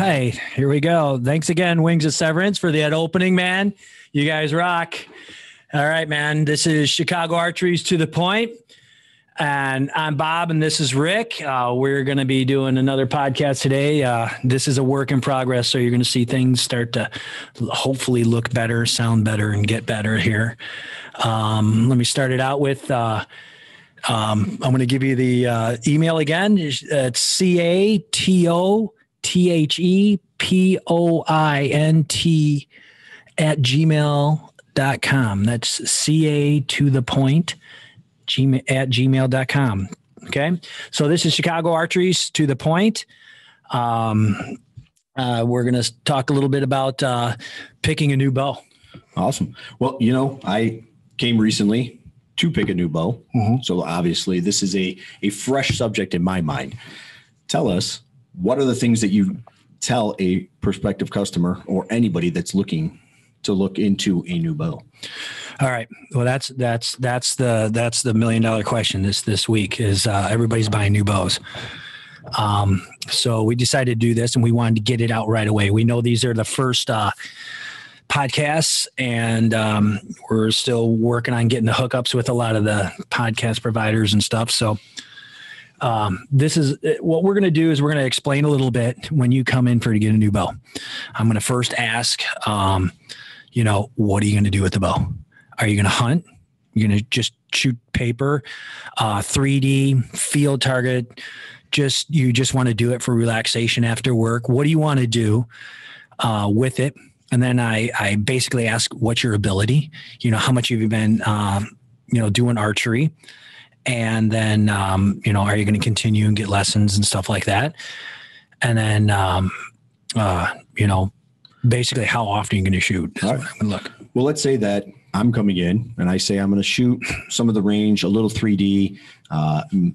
right, here we go. Thanks again, Wings of Severance, for that opening, man. You guys rock. All right, man. This is Chicago Archery's To The Point. And I'm Bob, and this is Rick. We're going to be doing another podcast today. This is a work in progress, so you're going to see things start to hopefully look better, sound better, and get better here. Let me start it out with, I'm going to give you the email again. It's CATOTHEPOINT@gmail.com. That's CA to the point @gmail.com. Okay. So this is Chicago Archery's To The Point. We're going to talk a little bit about picking a new bow. Awesome. Well, I came recently to pick a new bow. Mm-hmm. So obviously this is a fresh subject in my mind. Tell us, what are the things that you tell a prospective customer or anybody that's looking to look into a new bow? All right. Well, that's the $1 million question this week is everybody's buying new bows. So we decided to do this, and we wanted to get it out right away. We know these are the first podcasts, and we're still working on getting the hookups with a lot of the podcast providers and stuff. So this is what we're going to do is we're going to explain a little bit when you come in to get a new bow. I'm going to first ask, what are you going to do with the bow? Are you going to hunt? You're going to just shoot paper, 3D, field target. You just want to do it for relaxation after work. What do you want to do with it? And then I basically ask, what's your ability? How much have you been, doing archery? And then, are you going to continue and get lessons and stuff like that? And then, basically how often are you going to shoot? All right. Look, well, let's say that I'm coming in and I say I'm going to shoot some of the range, a little 3D,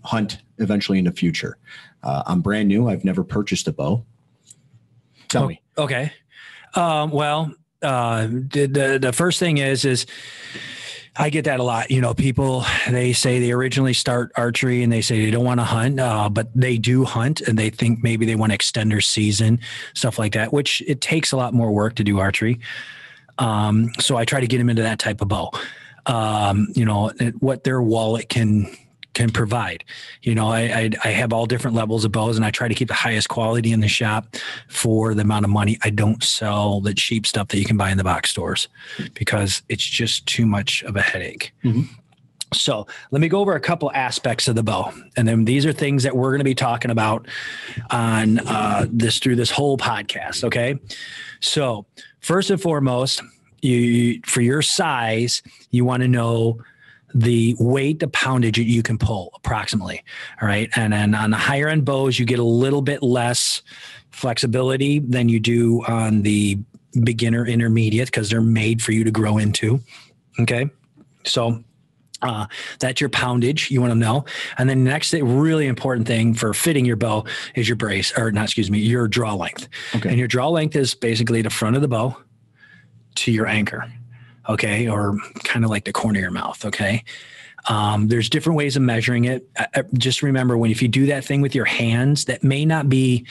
hunt eventually in the future. I'm brand new. I've never purchased a bow. Tell me. Okay. The first thing is I get that a lot. People, they say they originally start archery and they say they don't want to hunt, but they do hunt and they think maybe they want to extend their season, stuff like that, which it takes a lot more work to do archery. So I try to get them into that type of bow, what their wallet can provide. I have all different levels of bows, and I try to keep the highest quality in the shop for the amount of money. I don't sell the cheap stuff that you can buy in the box stores because it's just too much of a headache. Mm-hmm. So let me go over a couple aspects of the bow. And then these are things that we're going to be talking about on through this whole podcast. Okay. So first and foremost, for your size, you want to know the weight, the poundage that you can pull approximately. All right. And then on the higher end bows, you get a little bit less flexibility than you do on the beginner intermediate because they're made for you to grow into. Okay. So that's your poundage you want to know. And then next really important thing for fitting your bow is your your draw length. Okay. And your draw length is basically the front of the bow to your anchor. Okay. Or kind of like the corner of your mouth. Okay. There's different ways of measuring it. Just remember if you do that thing with your hands, that may not be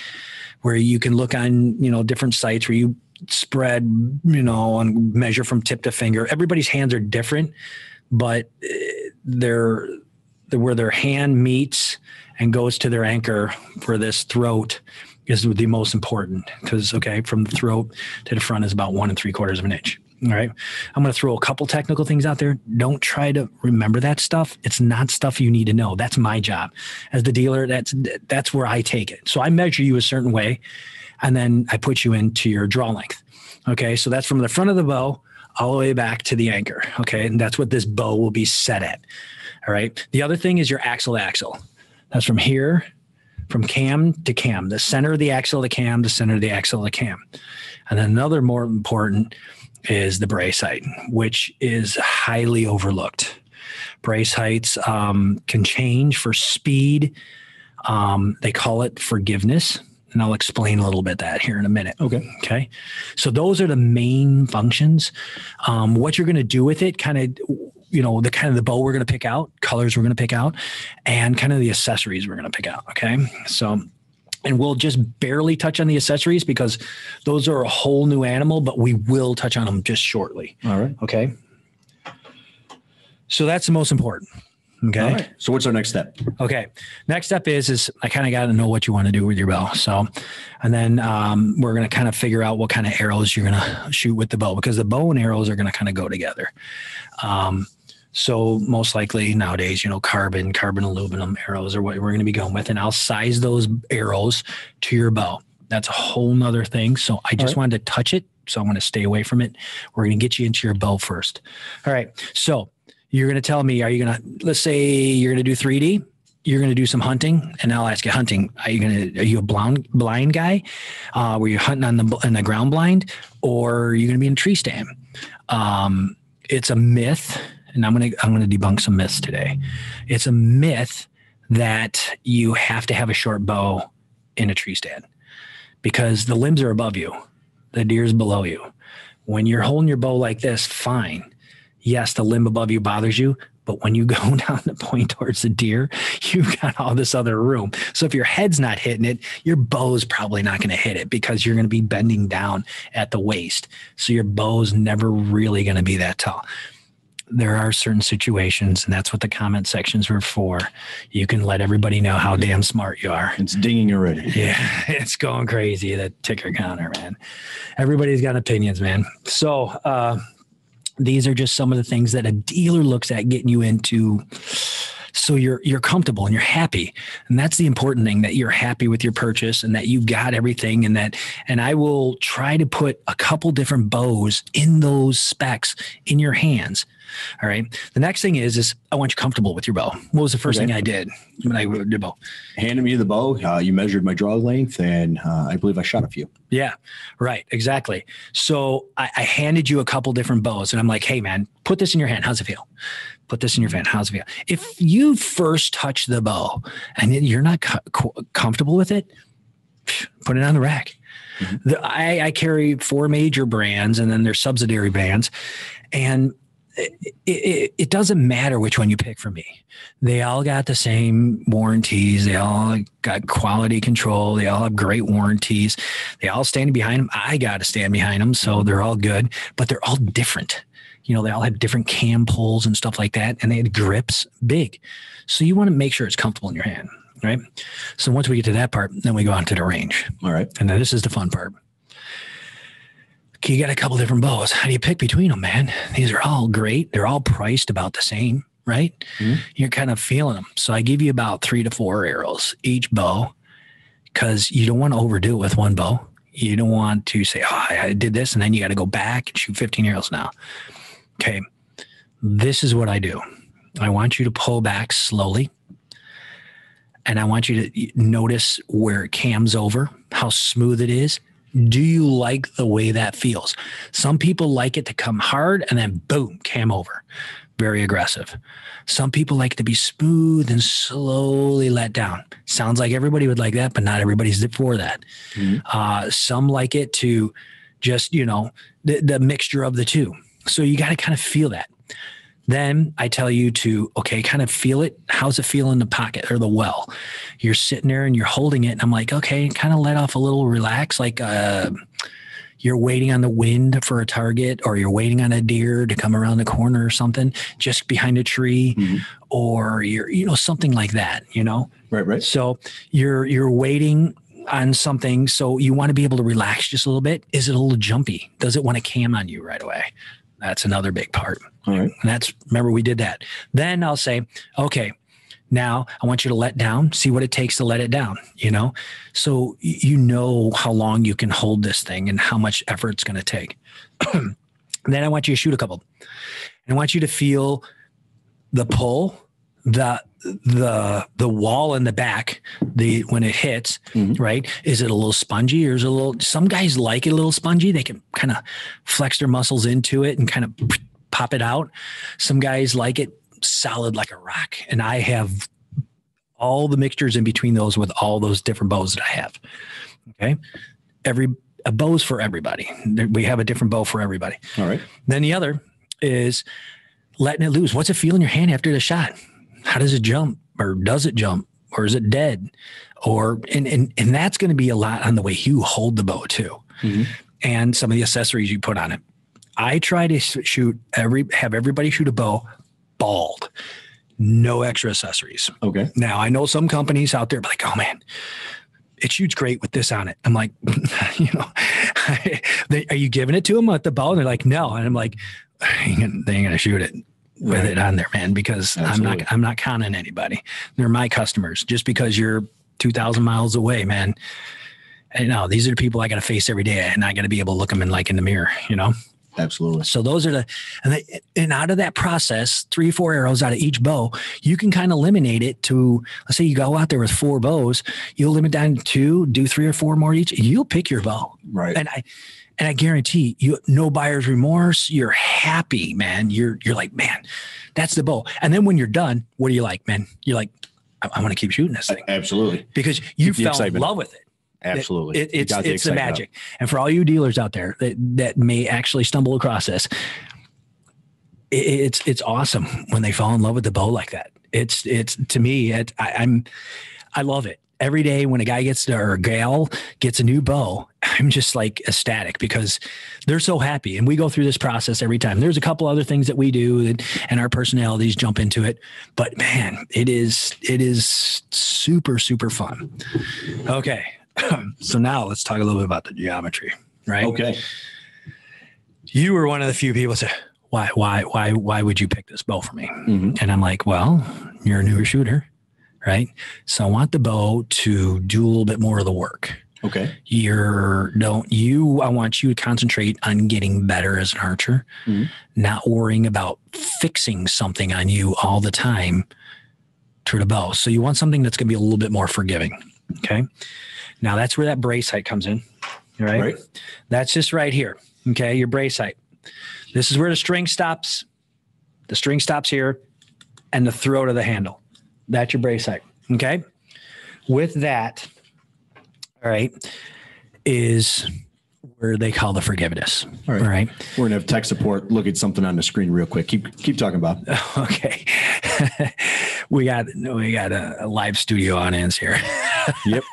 where you can look on, different sites where you spread, and measure from tip to finger. Everybody's hands are different, but where their hand meets and goes to their anchor for this throat is the most important because, from the throat to the front is about 1 3/4 of an inch. All right. I'm going to throw a couple technical things out there. Don't try to remember that stuff. It's not stuff you need to know. That's my job as the dealer. That's where I take it. So I measure you a certain way and then I put you into your draw length. Okay. So that's from the front of the bow all the way back to the anchor. Okay. And that's what this bow will be set at. All right. The other thing is your axle to axle. That's from here, from cam to cam, the center of the axle to cam, the center of the axle to cam. And then another more important is the brace height, which is highly overlooked. Brace heights can change for speed. They call it forgiveness. And I'll explain a little bit that here in a minute. Okay. So those are the main functions. What you're going to do with it, the bow we're going to pick out, colors we're going to pick out, and kind of the accessories we're going to pick out. Okay. So And we'll just barely touch on the accessories because those are a whole new animal, but we will touch on them just shortly. All right. Okay. So that's the most important. Okay. All right. So what's our next step? Okay. Next step is I kind of got to know what you want to do with your bow. So, and then we're going to kind of figure out what kind of arrows you're going to shoot with the bow, because the bow and arrows are going to kind of go together. So most likely nowadays, carbon aluminum arrows are what we're going to be going with. And I'll size those arrows to your bow. That's a whole nother thing. So I just wanted to touch it. So I'm going to stay away from it. We're going to get you into your bow first. All right. So you're going to tell me, let's say you're going to do 3D, you're going to do some hunting, and I'll ask you hunting. Are you a blind guy? Were you hunting on the ground blind, or are you going to be in a tree stand? It's a myth. And I'm going to debunk some myths today. It's a myth that you have to have a short bow in a tree stand, because the limbs are above you. The deer's below you. When you're holding your bow like this, fine. Yes, the limb above you bothers you, but when you go down the point towards the deer, you've got all this other room. So if your head's not hitting it, your bow's probably not going to hit it, because you're going to be bending down at the waist. So your bow's never really going to be that tall. There are certain situations, and that's what the comment sections were for. You can let everybody know how damn smart you are. It's dinging already. Yeah, it's going crazy, that ticker counter, man. Everybody's got opinions, man. So these are just some of the things that a dealer looks at getting you into, so you're comfortable and you're happy. And that's the important thing, that you're happy with your purchase and that you've got everything. And I will try to put a couple different bows in those specs in your hands. All right. The next thing is I want you comfortable with your bow. What was the first thing I did when I did bow? Handed me the bow. You measured my draw length, and I believe I shot a few. Yeah, right. Exactly. So I handed you a couple different bows, and I'm like, hey man, put this in your hand. How's it feel? Put this in your hand. How's it feel? If you first touch the bow and you're not comfortable with it, put it on the rack. Mm-hmm. I carry 4 major brands, and then there's subsidiary brands, and it doesn't matter which one you pick for me. They all got the same warranties. They all got quality control. They all have great warranties. They all stand behind them. I got to stand behind them. So they're all good, but they're all different. They all have different cam pulls and stuff like that. And they had grips big. So you want to make sure it's comfortable in your hand, right? So once we get to that part, then we go on to the range. All right. And then this is the fun part. You got a couple different bows. How do you pick between them, man? These are all great. They're all priced about the same, right? Mm-hmm. You're kind of feeling them. So I give you about 3 to 4 arrows each bow, because you don't want to overdo it with one bow. You don't want to say, oh, I did this, and then you got to go back and shoot 15 arrows now. Okay. This is what I do. I want you to pull back slowly, and I want you to notice where it cams over, how smooth it is. Do you like the way that feels? Some people like it to come hard and then boom, cam over. Very aggressive. Some people like it to be smooth and slowly let down. Sounds like everybody would like that, but not everybody's for that. Mm-hmm. Some like it to just, the mixture of the two. So you got to kind of feel that. Then I tell you to, kind of feel it. How's it feel in the pocket or the well? You're sitting there and you're holding it. And I'm like, okay, kind of let off a little, relax. Like you're waiting on the wind for a target, or you're waiting on a deer to come around the corner or something, just behind a tree, mm-hmm. or you're, something like that, Right. So you're waiting on something. So you want to be able to relax just a little bit. Is it a little jumpy? Does it want to cam on you right away? That's another big part. All right. And remember, we did that. Then I'll say, okay, now I want you to let down, see what it takes to let it down, so how long you can hold this thing and how much effort it's going to take. Then I want you to shoot a couple. And I want you to feel the pull, the wall in the back, when it hits, mm-hmm. right? Is it a little spongy, or is it some guys like it a little spongy. They can kind of flex their muscles into it and kind of pop it out. Some guys like it solid like a rock. And I have all the mixtures in between those with all those different bows that I have. Okay. A bow's for everybody. We have a different bow for everybody. All right. Then the other is letting it loose. What's it feel in your hand after the shot? How does it jump, or does it jump? or is it dead? Or, and that's going to be a lot on the way you hold the bow too. Mm-hmm. And some of the accessories you put on it. I try to have everybody shoot a bow bald, no extra accessories. Okay. Now I know some companies out there be like, oh man, it shoots great with this on it. I'm like, are you giving it to them at the bow? And they're like, no. And I'm like, they ain't gonna shoot it with it on there, man, because Absolutely. I'm not conning anybody. They're my customers. Just because you're 2,000 miles away, man. And no, these are the people I got to face every day, and I got to be able to look them in the mirror, Absolutely. So those are and out of that process, 3-4 arrows out of each bow, you can kind of eliminate it to, let's say you go out there with 4 bows, you'll limit down to 2, do 3 or 4 more each. You'll pick your bow. Right. And I guarantee you, no buyer's remorse. You're happy, man. You're like, man, that's the bow. And then when you're done, what are you like, man? You're like, I want to keep shooting this thing. Absolutely. Because you fell in love with it. Absolutely. It's the magic. And for all you dealers out there that may actually stumble across this, it's awesome when they fall in love with the bow like that. It's to me, I love it. Every day when a guy or a gal gets a new bow, I'm just like ecstatic because they're so happy. And we go through this process every time. There's a couple other things that we do and our personalities jump into it. But man, it is super, super fun. Okay. So now let's talk a little bit about the geometry, right? Okay. You were one of the few people that said, why would you pick this bow for me? Mm-hmm. And I'm like, well, you're a newer shooter, right? So I want the bow to do a little bit more of the work. Okay. I want you to concentrate on getting better as an archer, mm-hmm. not worrying about fixing something on you all the time to the bow. So you want something that's going to be a little bit more forgiving. Okay. Now that's where that brace height comes in. Right. That's just right here. Okay. Your brace height. This is where the string stops. The string stops here and the throat of the handle. That's your brace height. Okay. With that, all right, is where they call the forgiveness. All right. We're gonna have tech support look at something on the screen real quick. Keep talking about. Okay. we got a live studio audience here. Yep.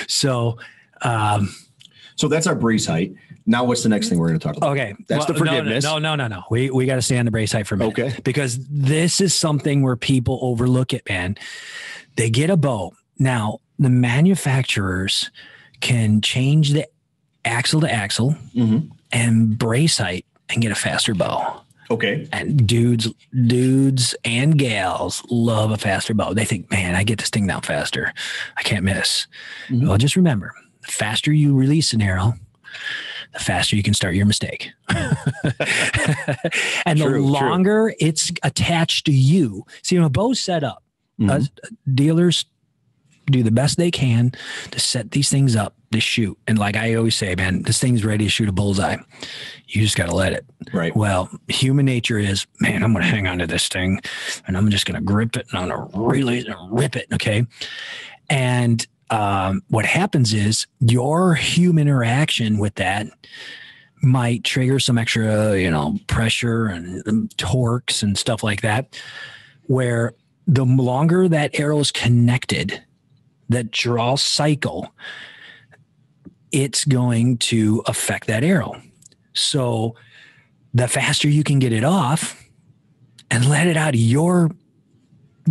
So that's our brace height. Now what's the next thing we're going to talk about? Okay. That's the forgiveness. No. We got to stay on the brace height for a minute. Okay. Because this is something where people overlook it, man. They get a bow. Now, the manufacturers can change the axle to axle mm-hmm. and brace height and get a faster bow. Okay. And dudes and gals love a faster bow. They think, man, I get this thing down faster. I can't miss. Mm-hmm. Well, just remember, the faster you release an arrow, the faster you can start your mistake. And the longer it's attached to you. See, when a bow's set up, mm-hmm. Dealers do the best they can to set these things up to shoot. And like I always say, man, this thing's ready to shoot a bullseye. You just got to let it. Right. Well, human nature is, man, I'm going to hang on to this thing and I'm just going to grip it and I'm going to really rip it. Okay. And what happens is your human interaction with that might trigger some extra, pressure and torques and stuff like that, where the longer that arrow is connected, that draw cycle, it's going to affect that arrow. So the faster you can get it off and let it out of your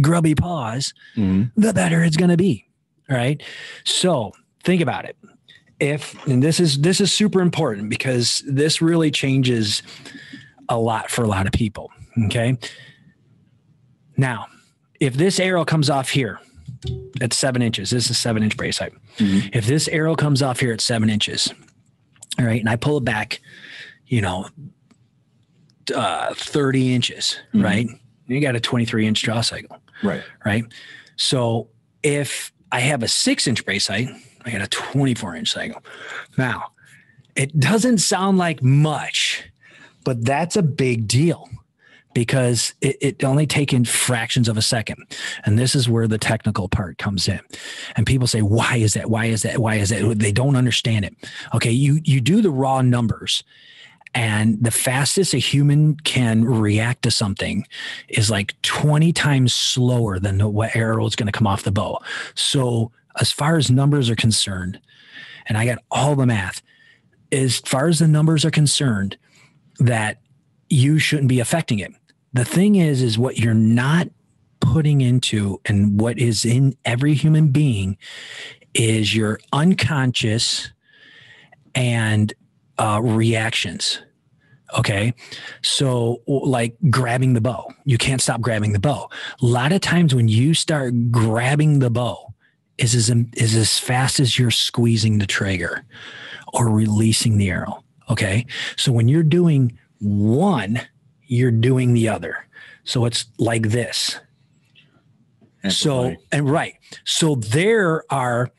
grubby paws, mm-hmm. the better it's going to be. All right. So think about it. And this is super important because this really changes a lot for a lot of people. Okay. Now, if this arrow comes off here at 7 inches, this is 7-inch brace height. Mm-hmm. If this arrow comes off here at 7 inches, all right, and I pull it back, 30 inches, mm-hmm. right? You got a 23-inch draw cycle. Right. Right. So if I have a 6-inch brace height, I got a 24-inch cycle. Now, it doesn't sound like much, but that's a big deal because it only taken fractions of a second. And this is where the technical part comes in. And people say, why is that? Why is that? Why is that? They don't understand it. Okay. You do the raw numbers And the fastest a human can react to something is like 20 times slower than what arrow is going to come off the bow. So as far as numbers are concerned, and I got all the math, as far as the numbers are concerned, that you shouldn't be affecting it. The thing is what you're not putting into, and what is in every human being, is your unconscious and reactions. Okay. So like grabbing the bow, you can't stop grabbing the bow. A lot of times when you start grabbing the bow is as fast as you're squeezing the trigger or releasing the arrow. Okay. So when you're doing one, you're doing the other. So it's like this. So, and right. So there are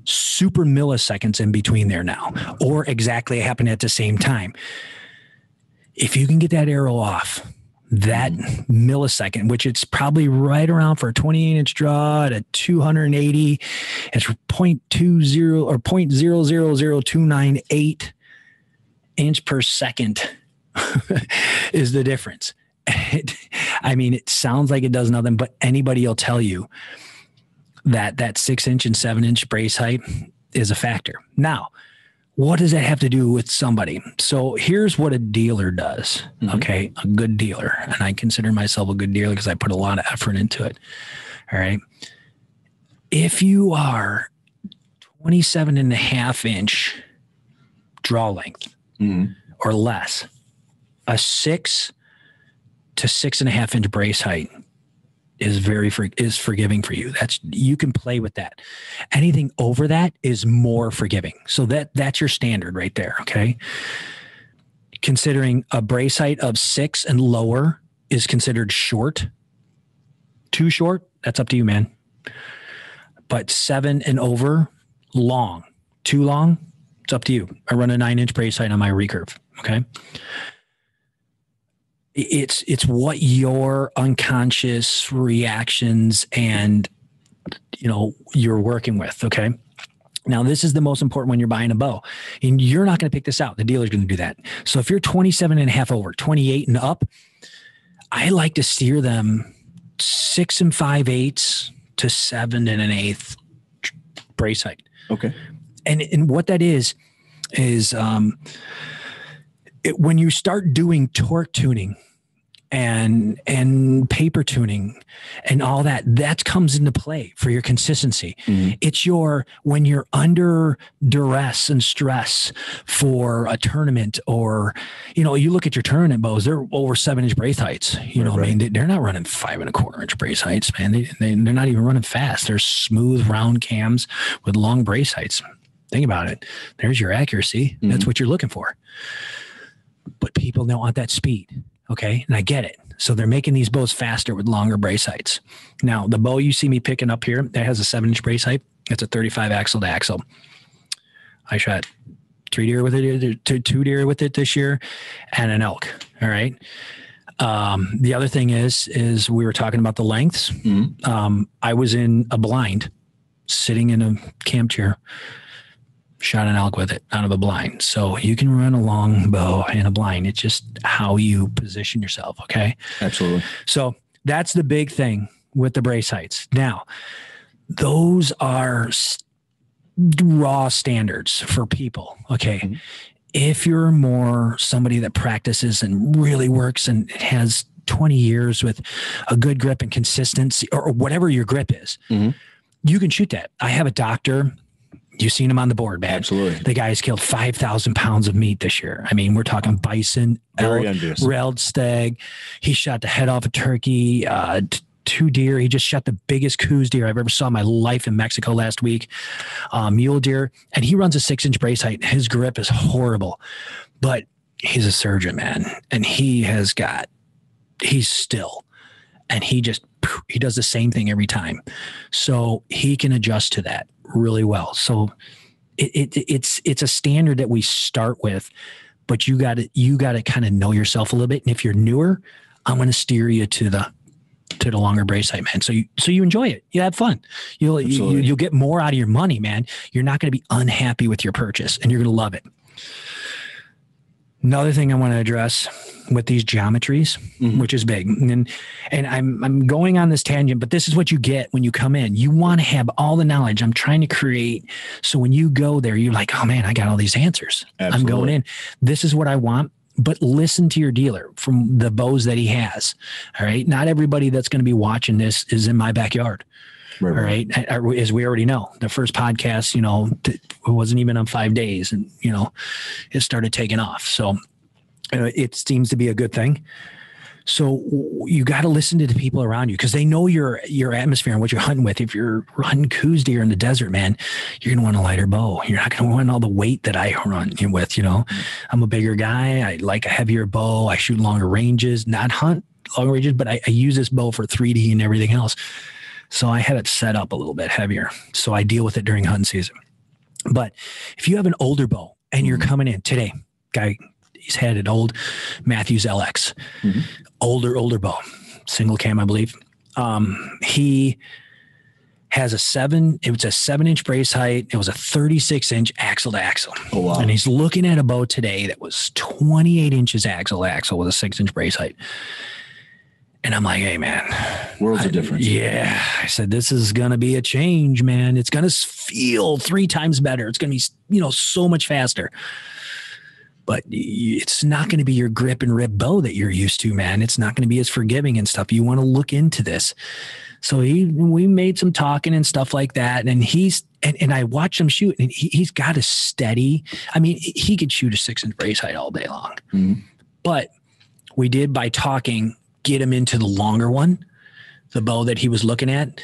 super milliseconds in between there now, or exactly happening at the same time. If you can get that arrow off that millisecond, which it's probably right around for a 28-inch draw at a 280, it's 0.20 or 0.000298 inch per second is the difference. I mean, it sounds like it does nothing, but anybody will tell you that 6-inch and 7-inch brace height is a factor. Now, what does that have to do with somebody? So here's what a dealer does. Okay. A good dealer. And I consider myself a good dealer because I put a lot of effort into it. All right. If you are 27.5-inch draw length or less, a 6 to 6.5-inch brace height is forgiving for you. You can play with that. Anything over that is more forgiving. So that's your standard right there. Okay. Considering a brace height of 6 and lower is considered short. Too short, that's up to you, man. But 7 and over, long. Too long, it's up to you. I run a 9-inch brace height on my recurve. Okay. It's what your unconscious reactions and, you're working with. Okay. Now, this is the most important when you're buying a bow, and you're not going to pick this out. The dealer's going to do that. So if you're 27.5 over, 28 and up, I like to steer them 6 5/8 to 7 1/8 brace height. Okay. And what that is when you start doing torque tuning and paper tuning and all that comes into play for your consistency. It's when you're under duress and stress for a tournament, or, you look at your tournament bows, they're over 7-inch brace heights. Right. I mean, they're not running 5.25-inch brace heights, man. They're not even running fast. They're smooth, round cams with long brace heights. Think about it. There's your accuracy. That's what you're looking for. But people don't want that speed. Okay. And I get it. So they're making these bows faster with longer brace heights. Now, the bow you see me picking up here, that has a 7-inch brace height. It's a 35 axle to axle. I shot 3 deer with it, 2 deer with it this year, and an elk. All right. The other thing is we were talking about the lengths. I was in a blind, sitting in a camp chair, shot an elk with it out of a blind. So you can run a long bow in a blind. It's just how you position yourself. Okay. Absolutely. So that's the big thing with the brace heights. Now, those are raw standards for people. Okay. If you're more somebody that practices and really works and has 20 years with a good grip and consistency, or whatever your grip is, you can shoot that. I have a doctor. You've seen him on the board, man. Absolutely. The guy's killed 5,000 pounds of meat this year. I mean, we're talking bison, elk, railed stag. He shot the head off a turkey, 2 deer. He just shot the biggest coos deer I've ever saw in my life in Mexico last week. Mule deer. And he runs a 6-inch brace height. His grip is horrible, but he's a surgeon, man. And he's still, and he does the same thing every time. So he can adjust to that really well. So it's a standard that we start with, but you got to kind of know yourself a little bit. And if you're newer, I'm going to steer you to the longer brace height, man. So you enjoy it. You have fun. You'll get more out of your money, man. You're not going to be unhappy with your purchase, and you're going to love it. Another thing I want to address with these geometries, which is big. And I'm going on this tangent, but this is what you get when you come in. You want to have all the knowledge I'm trying to create. So when you go there, you're like, oh man, I got all these answers. Absolutely. I'm going in. This is what I want. But listen to your dealer from the bows that he has. All right. Not everybody that's going to be watching this is in my backyard. Right, all right. As we already know, the first podcast, it wasn't even on 5 days and, it started taking off. So it seems to be a good thing. So you got to listen to the people around you because they know your atmosphere and what you're hunting with. If you're hunting coos deer in the desert, man, you're going to want a lighter bow. You're not going to want all the weight that I run with, I'm a bigger guy. I like a heavier bow. I shoot longer ranges, not hunt long ranges, but I use this bow for 3D and everything else. So I had it set up a little bit heavier. So I deal with it during hunting season. But if you have an older bow and you're coming in today, guy, he's had an old Matthews LX, older bow, single cam, I believe. He has it was a 7-inch brace height. It was a 36-inch axle to axle. Oh, wow. And he's looking at a bow today that was 28 inches axle to axle with a 6-inch brace height. And I'm like, hey, man. Worlds of difference. Yeah. I said, this is going to be a change, man. It's going to feel 3 times better. It's going to be, so much faster. But it's not going to be your grip and rip bow that you're used to, man. It's not going to be as forgiving and stuff. You want to look into this. So we made some talking and stuff like that. And and I watched him shoot and he's got a steady, he could shoot a 6-inch brace height all day long. But we did by talking, get him into the longer one, the bow that he was looking at.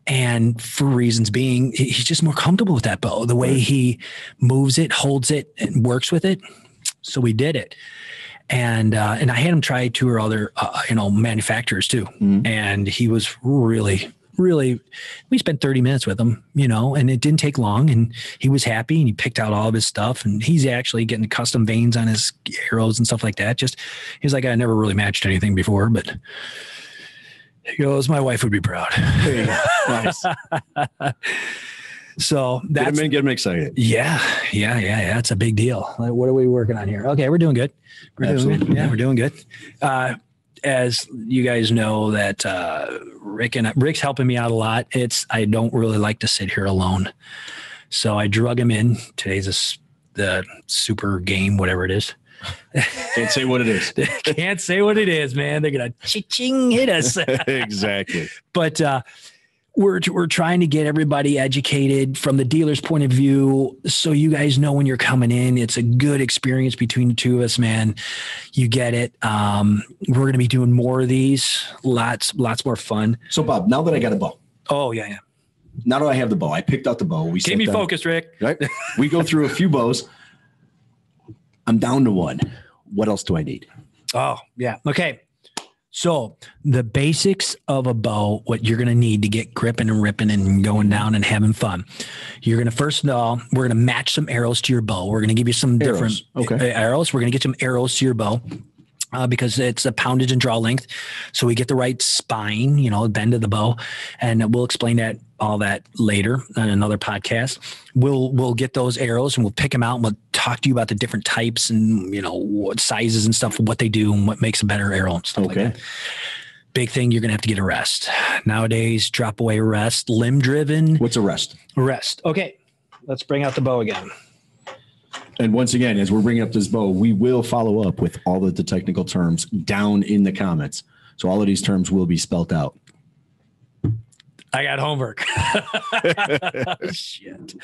And for reasons being, he's just more comfortable with that bow, the way he moves it, holds it, and works with it. So we did it. And I had him try 2 or other, manufacturers too. And he was really, we spent 30 minutes with him, and it didn't take long and he was happy and he picked out all of his stuff and he's actually getting custom vanes on his arrows and stuff like that. He's like, I never really matched anything before, but he goes, my wife would be proud. There you go. Nice. So that's get him excited. Yeah. It's a big deal. What are we working on here? Okay. We're doing good. We're doing good. As you guys know that Rick's helping me out a lot. I don't really like to sit here alone. So I drug him in. Today's the super game, whatever it is. Can't say what it is. Can't say what it is, man. They're going to ching hit us. Exactly. But we're trying to get everybody educated from the dealer's point of view. So you guys know when you're coming in, it's a good experience between the two of us, man. You get it. We're going to be doing more of these. Lots more fun. So Bob, now that I got a bow. Oh yeah. Now that I have the bow, I picked out the bow. Keep me focused, Rick. Right? We go through a few bows. I'm down to one. What else do I need? Oh yeah. Okay. So the basics of a bow, what you're going to need to get gripping and ripping and going down and having fun. You're going to first of all, we're going to match some arrows to your bow. We're going to give you some different arrows. We're going to get some arrows to your bow because it's a poundage and draw length. So we get the right spine, bend of the bow. And we'll explain all that later on another podcast. We'll get those arrows and we'll pick them out and we'll talk to you about the different types and, what sizes and stuff, what they do and what makes a better arrow and stuff like that. Big thing, you're going to have to get a rest. Nowadays, drop away rest, limb driven. What's a rest? Rest. Okay. Let's bring out the bow again. And once again, as we're bringing up this bow, we will follow up with all of the technical terms down in the comments. So all of these terms will be spelt out. I got homework. Shit.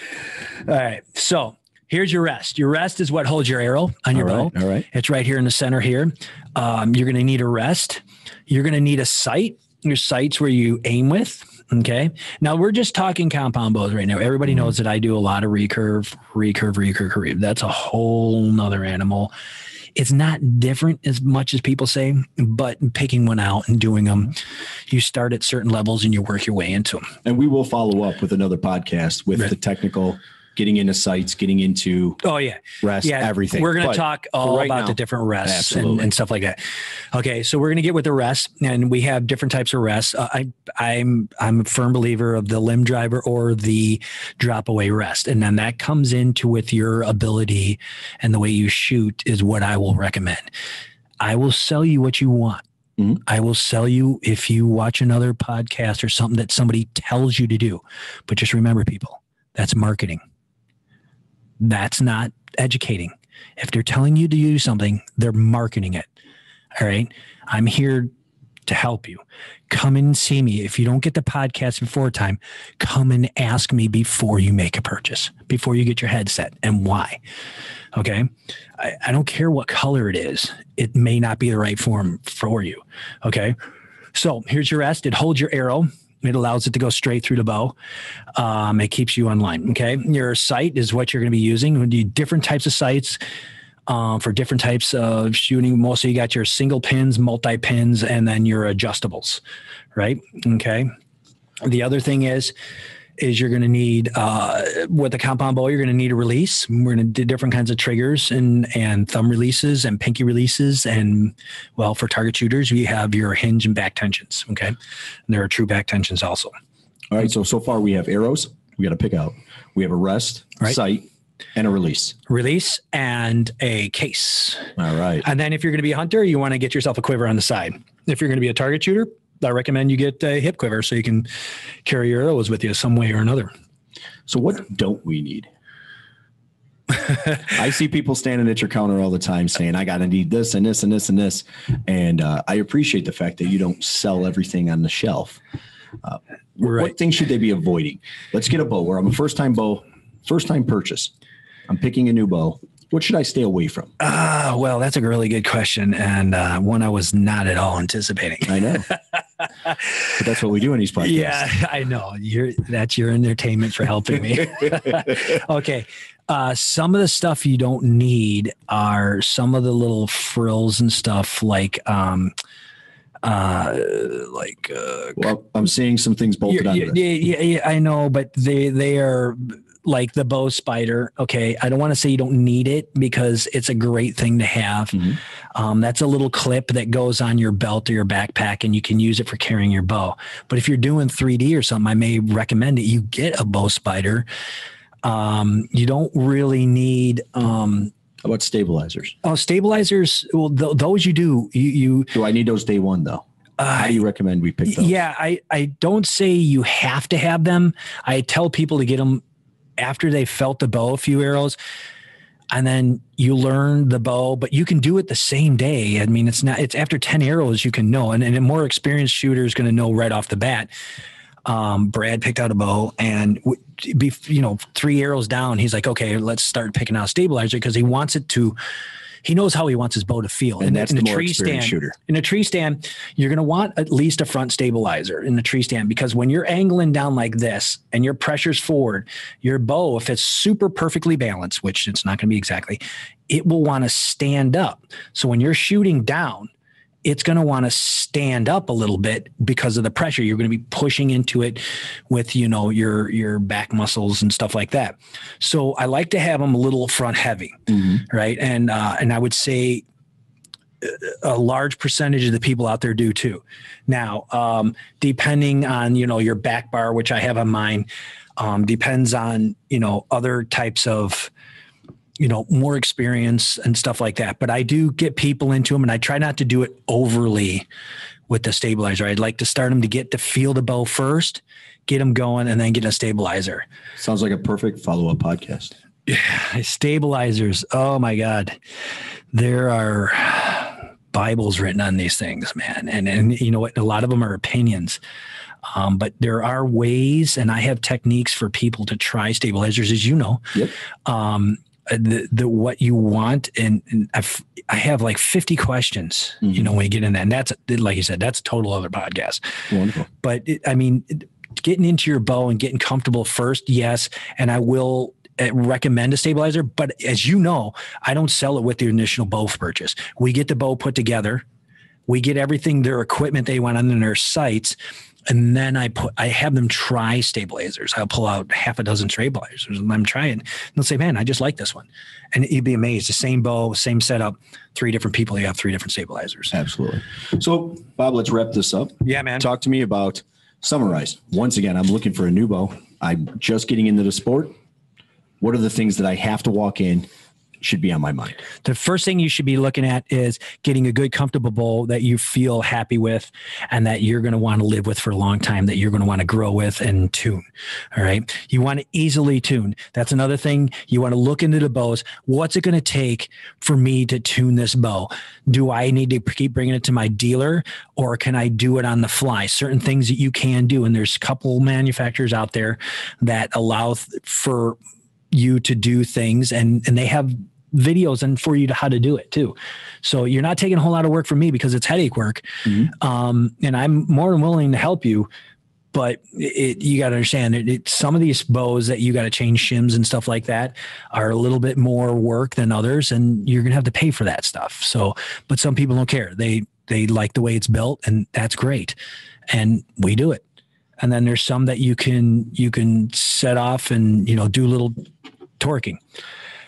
All right. So here's your rest. Your rest is what holds your arrow on your bow. All right. It's right here in the center here. You're going to need a rest. You're going to need a sight. Your sight's where you aim with. Okay. Now we're just talking compound bows right now. Everybody knows that I do a lot of recurve. That's a whole nother animal. It's not different as much as people say, but picking one out and doing them, you start at certain levels and you work your way into them. And we will follow up with another podcast with the technical getting into sights, getting into rest, everything. We're going to talk all about the different rests and stuff like that. Okay, so we're going to get with the rest, and we have different types of rests. I'm a firm believer of the limb driver or the drop away rest, and then that comes into with your ability and the way you shoot is what I will recommend. I will sell you what you want. Mm-hmm. I will sell you if you watch another podcast or something that somebody tells you to do. But just remember, people, that's marketing. That's not educating. If they're telling you to do something, they're marketing it. All right. I'm here to help you. Come in and see me. If you don't get the podcast before time, come and ask me before you make a purchase, before you get your headset, and why. Okay. I don't care what color it is. It may not be the right form for you. Okay. So here's your rest. It holds your arrow. It allows it to go straight through the bow. It keeps you on line. Okay. Your sight is what you're going to be using. We do different types of sights for different types of shooting. Mostly you got your single pins, multi pins, and then your adjustables. Right. Okay. The other thing is you're going to need, with the compound bow, you're going to need a release. We're going to do different kinds of triggers and thumb releases and pinky releases. And well, for target shooters, we have your hinge and back tensions. Okay. And there are true back tensions also. All right. So far we have arrows. We got to pick out. We have a rest, sight, and a release. Release and a case. All right. And then if you're going to be a hunter, you want to get yourself a quiver on the side. If you're going to be a target shooter, I recommend you get a hip quiver so you can carry your arrows with you some way or another. So what don't we need? I see people standing at your counter all the time saying, I got to need this and this and this and this. And I appreciate the fact that you don't sell everything on the shelf. What things should they be avoiding? Let's get a bow where I'm a first-time purchase. I'm picking a new bow. What should I stay away from? Well, that's a really good question. And one I was not at all anticipating. I know. But that's what we do in these podcasts. Yeah, I know. That's your entertainment for helping me. Okay. Some of the stuff you don't need are some of the little frills and stuff like well, I'm seeing some things bolted on. Yeah, I know, but they are like the bow spider. Okay. I don't want to say you don't need it because it's a great thing to have. Mm-hmm. That's a little clip that goes on your belt or your backpack and you can use it for carrying your bow. But if you're doing 3D or something, I may recommend that you get a bow spider. You don't really need, how about stabilizers? Oh, stabilizers. Well, those you do, do I need those day one though? How do you recommend we pick those? Yeah. I don't say you have to have them. I tell people to get them after they felt the bow a few arrows, and then you learn the bow, but you can do it the same day. I mean, it's after 10 arrows, you can know, and a more experienced shooter is going to know right off the bat. Brad picked out a bow and 3 arrows down, he's like, okay, let's start picking out a stabilizer because he wants it to, he knows how he wants his bow to feel. And that's the more experienced shooter. In a tree stand, you're going to want at least a front stabilizer in the tree stand because when you're angling down like this and your pressure's forward, your bow, if it's super perfectly balanced, which it's not going to be exactly, it will want to stand up. So when you're shooting down, it's going to want to stand up a little bit because of the pressure. You're going to be pushing into it with, your back muscles and stuff like that. So I like to have them a little front heavy, right? And I would say a large percentage of the people out there do too. Now, depending on, your back bar, which I have on mine, depends on, other types of, more experience and stuff like that. But I do get people into them and I try not to do it overly with the stabilizer. I'd like to start them to get to feel the bow first, get them going, and then get a stabilizer. Sounds like a perfect follow-up podcast. Yeah, stabilizers. Oh my God. There are Bibles written on these things, man. And you know what? A lot of them are opinions. But there are ways, and I have techniques for people to try stabilizers, as you know. Yep. The what you want, and I have like 50 questions, when you get in that, and that's, like you said, that's a total other podcast. Wonderful. But getting into your bow and getting comfortable first, yes, and I will recommend a stabilizer. But as you know, I don't sell it with the initial bow purchase. We get the bow put together. We get everything, their equipment they want on their sites. And then I have them try stabilizers. I'll pull out half a dozen stabilizers and let them try it. And they'll say, man, I just like this one. And you'd be amazed. The same bow, same setup, 3 different people, you have 3 different stabilizers. Absolutely. So Bob, let's wrap this up. Yeah, man. Talk to me about summarize. Once again, I'm looking for a new bow. I'm just getting into the sport. What are the things that I have to walk in should be on my mind? The first thing you should be looking at is getting a good, comfortable bow that you feel happy with and that you're going to want to live with for a long time, that you're going to want to grow with and tune. All right. You want to easily tune. That's another thing. You want to look into the bows. What's it going to take for me to tune this bow? Do I need to keep bringing it to my dealer, or can I do it on the fly? Certain things that you can do. And there's a couple manufacturers out there that allow for you to do things, and they have videos and for you to how to do it too. So you're not taking a whole lot of work from me because it's headache work. Mm-hmm. And I'm more than willing to help you, but you got to understand some of these bows that you got to change shims and stuff like that are a little bit more work than others, and you're going to have to pay for that stuff. So, but some people don't care. They like the way it's built, and that's great. And we do it. And then there's some that you can set off and, do a little torquing.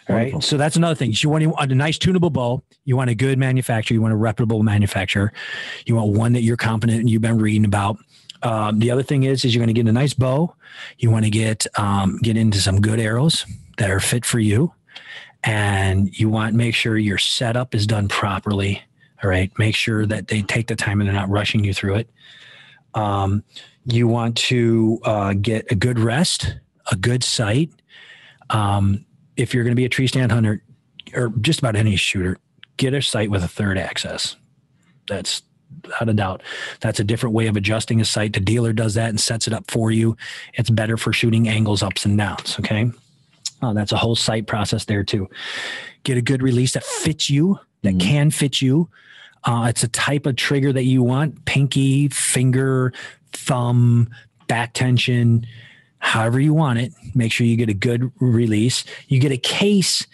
All right. Wonderful. So that's another thing. You want a nice tunable bow. You want a good manufacturer. You want a reputable manufacturer. You want one that you're confident and you've been reading about. The other thing is you're going to get a nice bow. You want to get into some good arrows that are fit for you. And you want to make sure your setup is done properly. All right. Make sure that they take the time and they're not rushing you through it. You want to get a good rest, a good sight. If you're going to be a tree stand hunter or just about any shooter, get a sight with a third axis. That's without a doubt. That's a different way of adjusting a sight. The dealer does that and sets it up for you. It's better for shooting angles ups and downs. Okay. That's a whole sight process there too. Get a good release that fits you, that can fit you. It's a type of trigger that you want: pinky, finger, thumb, back tension, however you want it. Make sure you get a good release. You get a case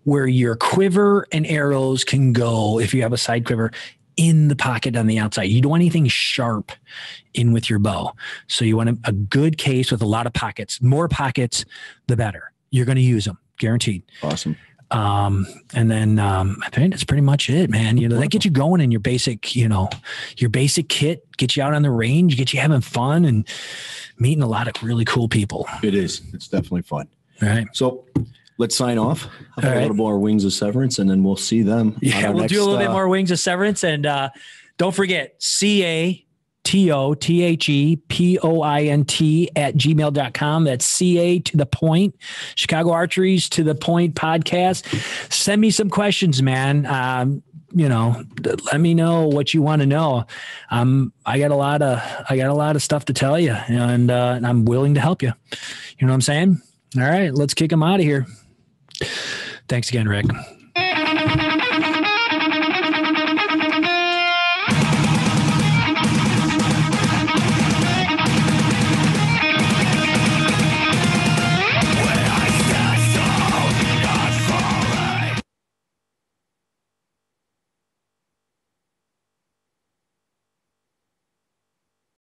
where your quiver and arrows can go, if you have a side quiver, in the pocket on the outside. You don't want anything sharp in with your bow. So you want a good case with a lot of pockets. More pockets, the better. You're going to use them, guaranteed. Awesome. And then, I think that's pretty much it, man. That gets you going in your basic, your basic kit, get you out on the range, get you having fun and meeting a lot of really cool people. It is. It's definitely fun. All right. So let's sign off. I'll have a little more Wings of Severance, and then we'll see them. Yeah, we'll do a little bit more Wings of Severance. And don't forget, CATOTHEPOINT@gmail.com. That's CA to the point, Chicago Archery's to the point podcast. Send me some questions, man. Let me know what you want to know. I got a lot of stuff to tell you, and I'm willing to help you. You know what I'm saying? All right, let's kick them out of here. Thanks again, Rick.